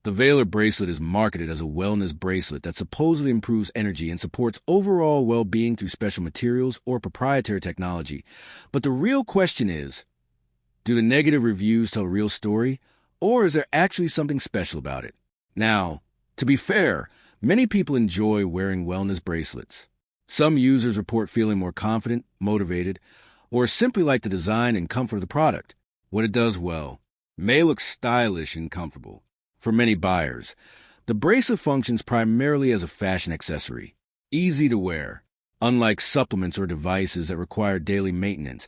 The Veylor Bracelet is marketed as a wellness bracelet that supposedly improves energy and supports overall well-being through special materials or proprietary technology. But the real question is, do the negative reviews tell a real story, or is there actually something special about it? Now, to be fair, many people enjoy wearing wellness bracelets. Some users report feeling more confident, motivated, or simply like the design and comfort of the product. What it does well may look stylish and comfortable. For many buyers, the bracelet functions primarily as a fashion accessory, easy to wear. Unlike supplements or devices that require daily maintenance,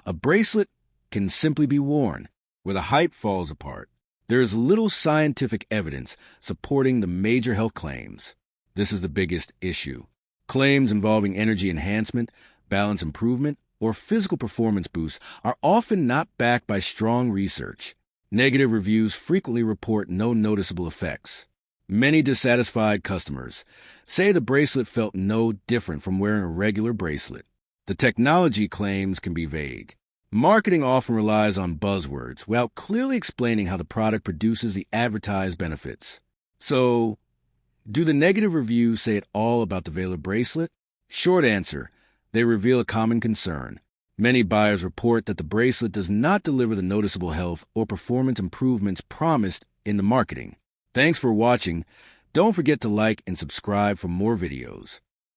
a bracelet can simply be worn, where the hype falls apart. There is little scientific evidence supporting the major health claims. This is the biggest issue. Claims involving energy enhancement, balance improvement, or physical performance boosts are often not backed by strong research. Negative reviews frequently report no noticeable effects. Many dissatisfied customers say the bracelet felt no different from wearing a regular bracelet. The technology claims can be vague. Marketing often relies on buzzwords without clearly explaining how the product produces the advertised benefits. So, do the negative reviews say it all about the Veylor Bracelet? Short answer, they reveal a common concern. Many buyers report that the bracelet does not deliver the noticeable health or performance improvements promised in the marketing. Thanks for watching. Don't forget to like and subscribe for more videos.